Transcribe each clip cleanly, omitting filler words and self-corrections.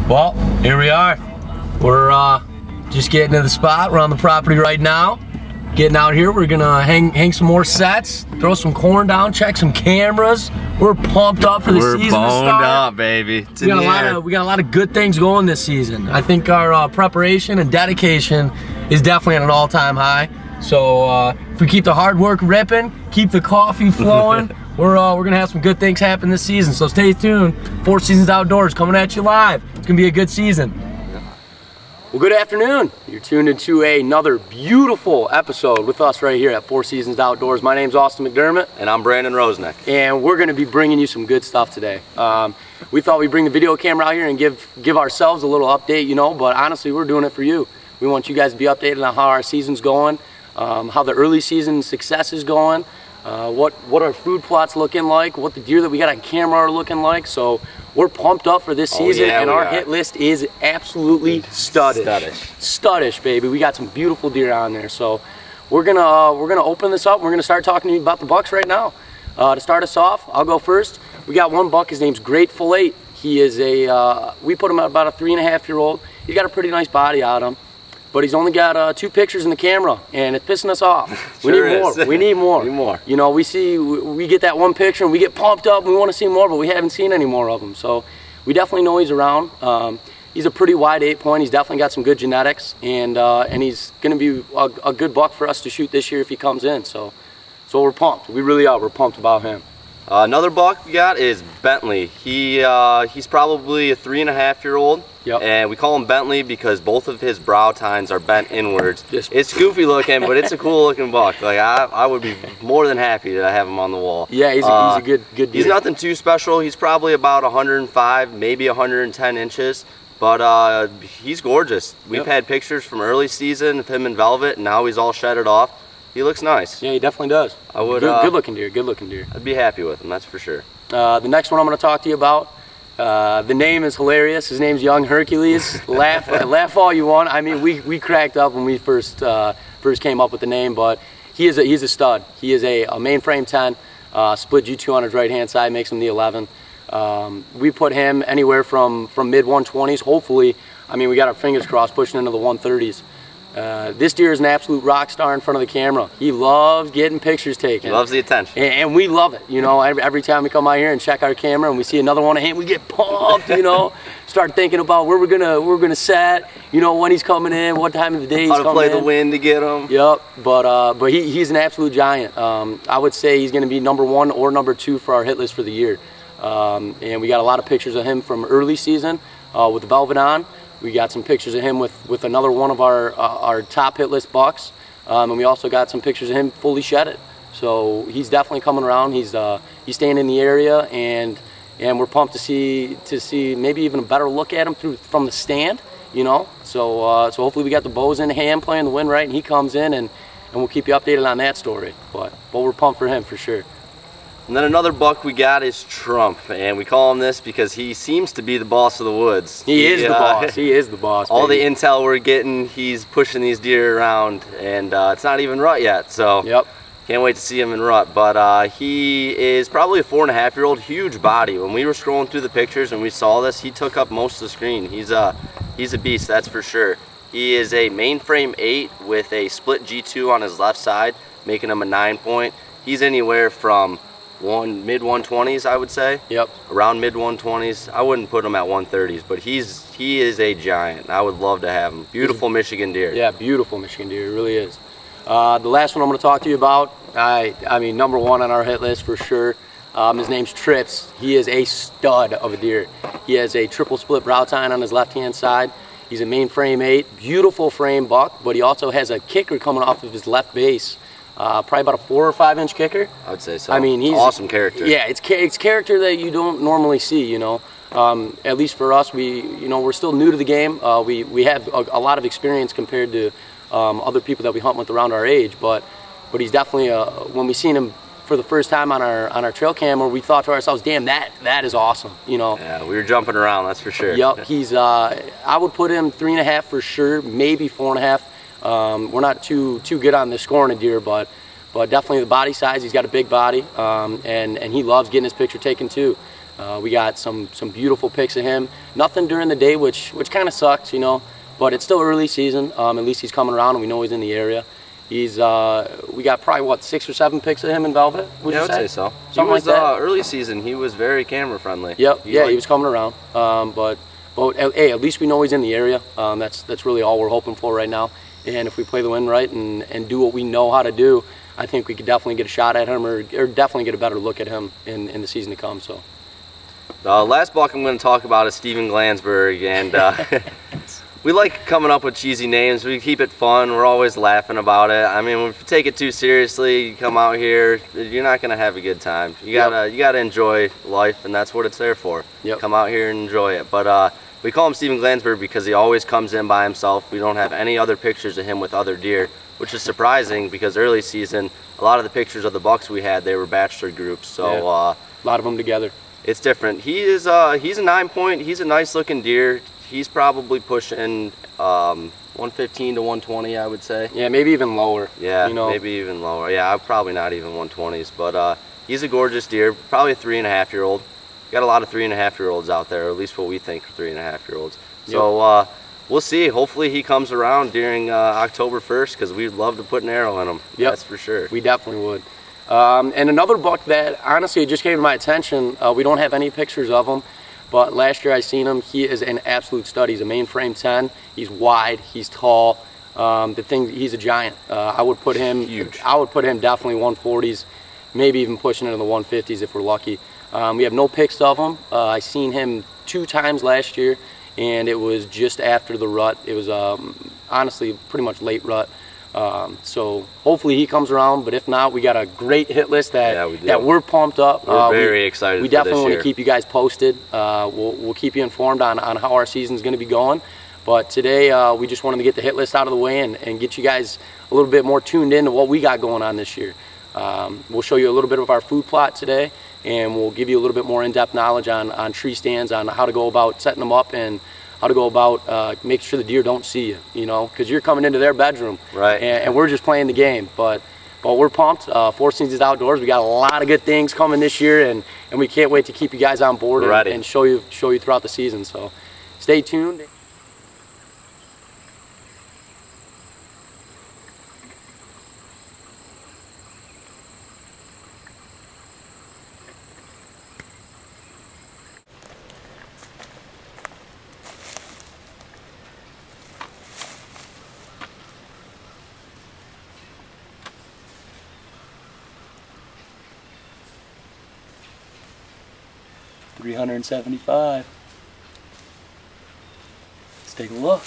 Well, here we are. We're just getting to the spot. We're on the property right now. Getting out here, we're gonna hang some more sets, throw some corn down, check some cameras. We're pumped up for the season to start. We're boned up, baby. We got a lot of good things going this season. I think our preparation and dedication is definitely at an all-time high. So if we keep the hard work ripping, keep the coffee flowing, we're gonna have some good things happen this season. So stay tuned. 4 Seasons Outdoors coming at you live. It's gonna be a good season. Well, good afternoon. You're tuned into another beautiful episode with us right here at 4 Seasons Outdoors. My name's Austin McDermott. And I'm Brandon Roseneck. And we're gonna be bringing you some good stuff today. We thought we'd bring the video camera out here and give ourselves a little update, you know, but honestly, we're doing it for you. We want you guys to be updated on how our season's going, how the early season success is going, what our food plot's looking like, what the deer that we got on camera are looking like. So we're pumped up for this season, and our hit list is absolutely studdish, baby. We got some beautiful deer on there. So we're gonna open this up. We're gonna start talking to you about the bucks right now. To start us off, I'll go first. We got one buck. His name's Grateful 8. He is we put him at about a 3.5-year-old. He's got a pretty nice body on him, but he's only got 2 pictures in the camera, and it's pissing us off. We need more. We need more. You know, we get that one picture and we get pumped up and we want to see more, but we haven't seen any more of him. So we definitely know he's around. He's a pretty wide 8-point. He's definitely got some good genetics, and he's going to be a good buck for us to shoot this year if he comes in. So we're pumped. We really are. We're pumped about him. Another buck we got is Bentley. He's probably a 3.5-year-old. Yep. And we call him Bentley because both of his brow tines are bent inwards. It's goofy looking, but it's a cool looking buck. Like I would be more than happy to have him on the wall. Yeah, he's a good deer. He's nothing too special. He's probably about 105, maybe 110 inches. But he's gorgeous. We've had pictures from early season of him in velvet, and now he's all shedded off. He looks nice. Yeah, he definitely does. I would. Good looking deer. Good looking deer. I'd be happy with him. That's for sure. The next one I'm going to talk to you about. The name is hilarious. His name's Young Hercules. Laugh all you want. I mean, we cracked up when we first came up with the name, but he's a stud. He is a mainframe 10, split G200 right hand side, makes him the 11. We put him anywhere from mid 120s. Hopefully, I mean, we got our fingers crossed pushing into the 130s. This deer is an absolute rock star in front of the camera. He loves getting pictures taken. He loves the attention. And we love it. You know, every time we come out here and check our camera and we see another one of him, we get pumped, you know. Start thinking about where we're gonna set, you know, when he's coming in, what time of the day he's coming in. How to play the wind to get him. Yep, but he's an absolute giant. I would say he's gonna be number 1 or number 2 for our hit list for the year. And we got a lot of pictures of him from early season with the velvet on. We got some pictures of him with another one of our top hit list bucks, and we also got some pictures of him fully shedded. So he's definitely coming around. He's staying in the area, and we're pumped to see maybe even a better look at him from the stand. You know, so hopefully we got the bows in hand, playing the wind right, and he comes in, and we'll keep you updated on that story. But we're pumped for him for sure. And then another buck we got is Trump, and we call him this because he seems to be the boss of the woods. He is the boss. He is the boss. All the intel we're getting, he's pushing these deer around, and it's not even rut yet. So can't wait to see him in rut. But he is probably a 4.5-year-old, huge body. When we were scrolling through the pictures and we saw this, he took up most of the screen. He's a beast, that's for sure. He is a mainframe 8 with a split G2 on his left side, making him a 9-point. He's anywhere from mid 120s, I would say. Yep. Around mid 120s. I wouldn't put him at 130s, but he is a giant. I would love to have him. Beautiful Michigan deer. Yeah, beautiful Michigan deer. It really is. The last one I'm going to talk to you about, I mean, number 1 on our hit list for sure. His name's Trips. He is a stud of a deer. He has a triple split brow tine on his left-hand side. He's a mainframe 8, beautiful frame buck, but he also has a kicker coming off of his left base. Probably about a 4 or 5 inch kicker. I would say so. I mean, he's awesome character. Yeah, it's character that you don't normally see. You know, at least for us, we're still new to the game. We have a lot of experience compared to other people that we hunt with around our age. But he's definitely when we seen him for the first time on our trail camera, we thought to ourselves, "Damn, that is awesome." You know. Yeah, we were jumping around. That's for sure. Yep, he's. I would put him 3.5 for sure, maybe 4.5. We're not too good on the scoring a deer, but definitely the body size. He's got a big body, and he loves getting his picture taken too. We got some beautiful pics of him. Nothing during the day, which kind of sucks, you know. But it's still early season. At least he's coming around, and we know he's in the area. We got probably what 6 or 7 pics of him in velvet. Yeah, I would say so. Something like that. Early season. He was very camera friendly. Yep. He was coming around. But hey, at least we know he's in the area. That's really all we're hoping for right now. And if we play the wind right and do what we know how to do, I think we could definitely get a shot at him, or definitely get a better look at him in the season to come. So. The last buck I'm going to talk about is Steven Glansberg, and we like coming up with cheesy names. We keep it fun. We're always laughing about it. I mean, if you take it too seriously, you come out here, you're not going to have a good time. You gotta enjoy life, and that's what it's there for. Yep. Come out here and enjoy it. But we call him Steven Glansberg because he always comes in by himself. We don't have any other pictures of him with other deer, which is surprising because early season, a lot of the pictures of the bucks we had, they were bachelor groups. So a lot of them together. It's different. He's a 9-point. He's a nice looking deer. He's probably pushing 115 to 120, I would say. Yeah, maybe even lower. Yeah, maybe even lower. Yeah, probably not even 120s. But he's a gorgeous deer. Probably a 3.5-year-old. Got a lot of 3.5-year-olds out there, or at least what we think are 3.5-year-olds. Yep. So we'll see. Hopefully he comes around during October 1st, because we'd love to put an arrow in him. Yep. That's for sure. We definitely would. And another buck that honestly just came to my attention, we don't have any pictures of him, but last year I seen him. He is an absolute stud. He's a mainframe 10. He's wide. He's tall. He's a giant. I would put him huge. I would put him definitely 140s, maybe even pushing into the 150s if we're lucky. We have no pics of him. I seen him 2 times last year, and it was just after the rut. It was honestly pretty much late rut. So hopefully he comes around, but if not, we got a great hit list that we're pumped up. We're very excited. We definitely want to keep you guys posted. We'll keep you informed on how our season's going to be going. But today we just wanted to get the hit list out of the way and get you guys a little bit more tuned in to what we got going on this year. We'll show you a little bit of our food plot today, and we'll give you a little bit more in-depth knowledge on tree stands, on how to go about setting them up, and how to go about making sure the deer don't see you, because you're coming into their bedroom, right? And we're just playing the game. But we're pumped. 4 Seasons Outdoors. We got a lot of good things coming this year, and we can't wait to keep you guys on board and show you throughout the season. So stay tuned. $375. Let's take a look.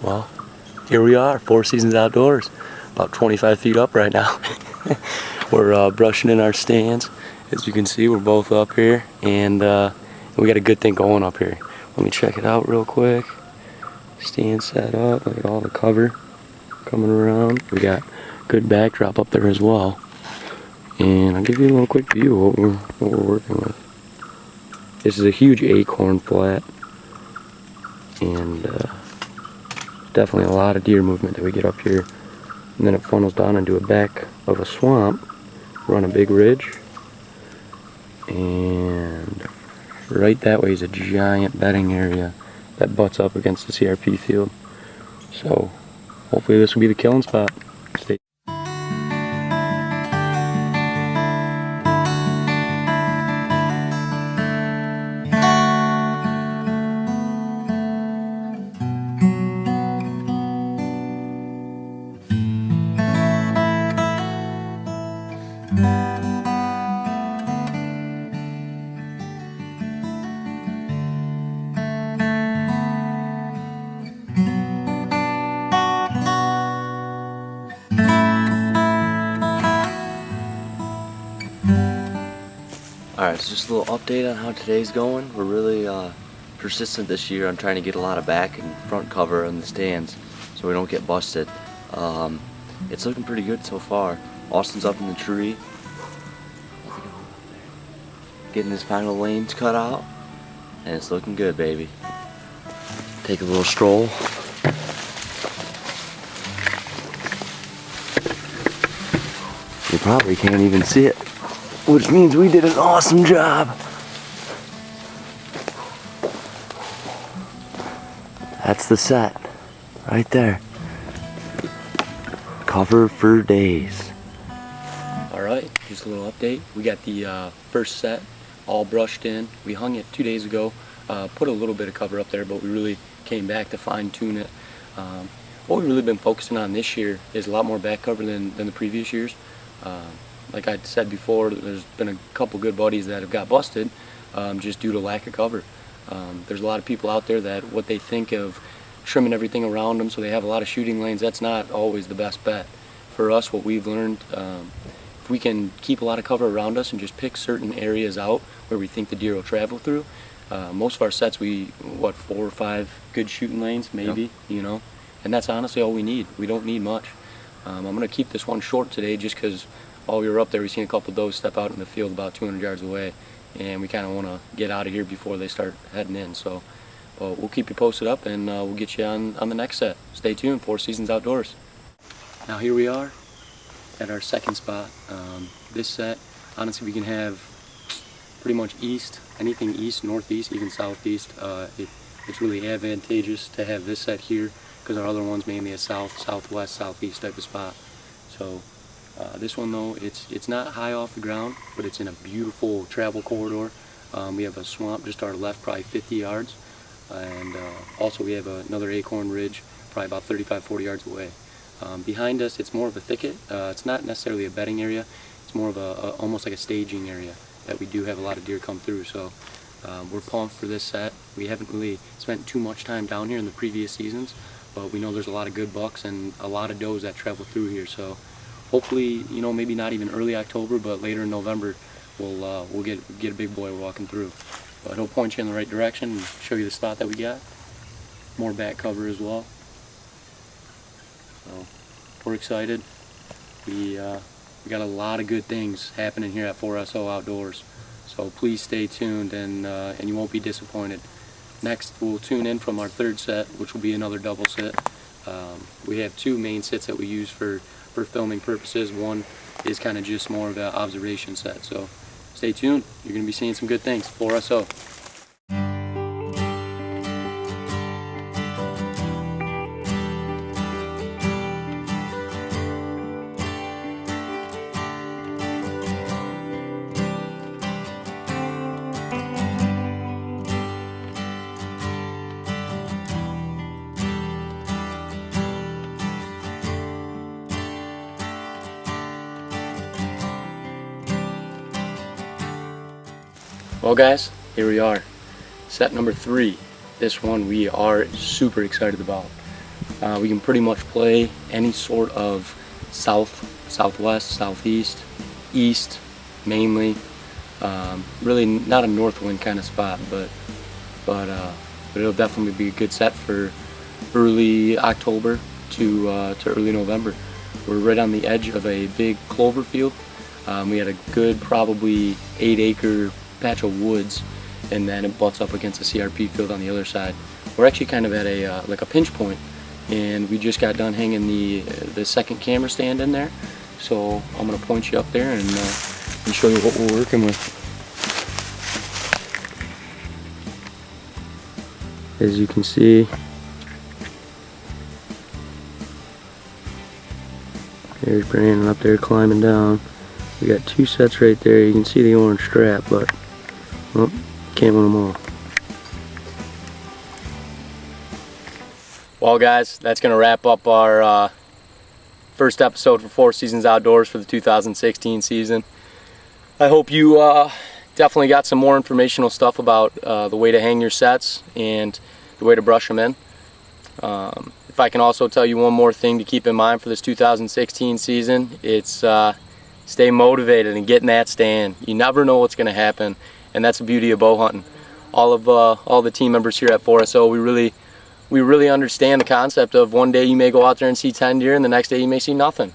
Well, here we are, 4 Seasons Outdoors, about 25 feet up right now. We're brushing in our stands. As you can see, we're both up here, and we got a good thing going up here. Let me check it out real quick. Stand set up, look at all the cover coming around. We got good backdrop up there as well. And I'll give you a little quick view of what we're working with. This is a huge acorn flat, and definitely a lot of deer movement that we get up here. And then it funnels down into a back of a swamp. We're on a big ridge, and right that way is a giant bedding area that butts up against the CRP field. So hopefully this will be the killing spot. Stay Alright, so just a little update on how today's going. We're really persistent this year on trying to get a lot of back and front cover in the stands so we don't get busted. It's looking pretty good so far. Austin's up in the tree, getting his final lanes cut out, and it's looking good, baby. Take a little stroll. You probably can't even see it, which means we did an awesome job. That's the set, right there. Cover for days. Alright, just a little update. We got the first set all brushed in. We hung it 2 days ago, put a little bit of cover up there, but we really came back to fine tune it. What we've really been focusing on this year is a lot more back cover than the previous years. Like I said before, there's been a couple good buddies that have got busted just due to lack of cover. There's a lot of people out there that what they think of trimming everything around them so they have a lot of shooting lanes, that's not always the best bet. For us, what we've learned, if we can keep a lot of cover around us and just pick certain areas out where we think the deer will travel through, most of our sets, 4 or 5 good shooting lanes maybe, yep. You know, and that's honestly all we need. We don't need much. I'm going to keep this one short today just because while we were up there we seen a couple of does step out in the field about 200 yards away, and we kind of want to get out of here before they start heading in. So we'll keep you posted up, and we'll get you on the next set. Stay tuned. 4 Seasons Outdoors. Now here we are at our second spot. This set, honestly, we can have pretty much east, anything east, northeast, even southeast. It's really advantageous to have this set here because our other one's mainly a south, southwest, southeast type of spot. So this one though, it's not high off the ground, but it's in a beautiful travel corridor. We have a swamp just to our left, probably 50 yards. And also we have another acorn ridge, probably about 35-40 yards away. Behind us, it's more of a thicket. It's not necessarily a bedding area. It's more of almost like a staging area that we do have a lot of deer come through. So we're pumped for this set. We haven't really spent too much time down here in the previous seasons, but we know there's a lot of good bucks and a lot of does that travel through here. So hopefully, you know, maybe not even early October, but later in November, we'll get a big boy walking through. But he'll point you in the right direction and show you the spot that we got. More back cover as well. So we're excited. We got a lot of good things happening here at 4SO Outdoors. So please stay tuned, and you won't be disappointed. Next, we'll tune in from our third set, which will be another double set. We have 2 main sets that we use for filming purposes. One is kind of just more of an observation set. So stay tuned. You're going to be seeing some good things. 4SO. Well guys, here we are, set number 3. This one we are super excited about. We can pretty much play any sort of south, southwest, southeast, east mainly. Really not a north wind kind of spot, but it'll definitely be a good set for early October to early November. We're right on the edge of a big clover field. We had a good probably 8-acre patch of woods, and then it butts up against the CRP field on the other side. We're actually kind of at a like a pinch point, and we just got done hanging the second camera stand in there. So I'm gonna point you up there and show you what we're working with. As you can see, there's Brandon up there climbing down. We got 2 sets right there. You can see the orange strap, but well, can't win them all. Well guys, that's going to wrap up our first episode for 4 Seasons Outdoors for the 2016 season. I hope you definitely got some more informational stuff about the way to hang your sets and the way to brush them in. If I can also tell you one more thing to keep in mind for this 2016 season, it's stay motivated and get in that stand. You never know what's going to happen, and that's the beauty of bow hunting. All the team members here at 4SO, we really understand the concept of one day you may go out there and see 10 deer, and the next day you may see nothing.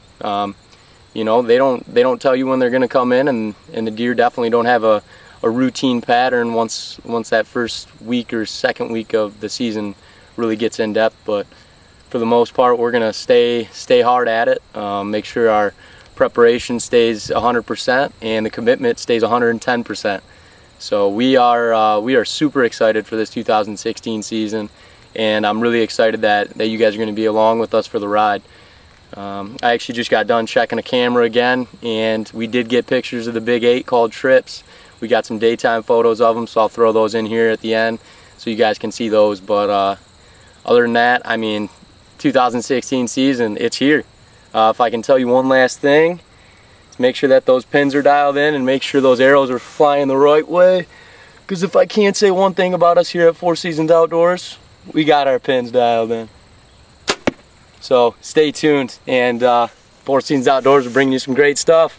You know, they don't tell you when they're going to come in, and the deer definitely don't have a routine pattern once that first week or second week of the season really gets in depth. But for the most part, we're going to stay hard at it, make sure our preparation stays 100% and the commitment stays 110%. So we are super excited for this 2016 season, and I'm really excited that you guys are going to be along with us for the ride. I actually just got done checking a camera again, and we did get pictures of the big 8 called trips. We got some daytime photos of them, so I'll throw those in here at the end so you guys can see those. But other than that, I mean, 2016 season, it's here. If I can tell you one last thing, make sure that those pins are dialed in and make sure those arrows are flying the right way. Because if I can't say one thing about us here at Four Seasons Outdoors, we got our pins dialed in. So stay tuned, and Four Seasons Outdoors will bring you some great stuff.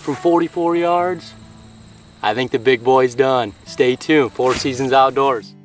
From 44 yards, I think the big boy's done. Stay tuned, Four Seasons Outdoors.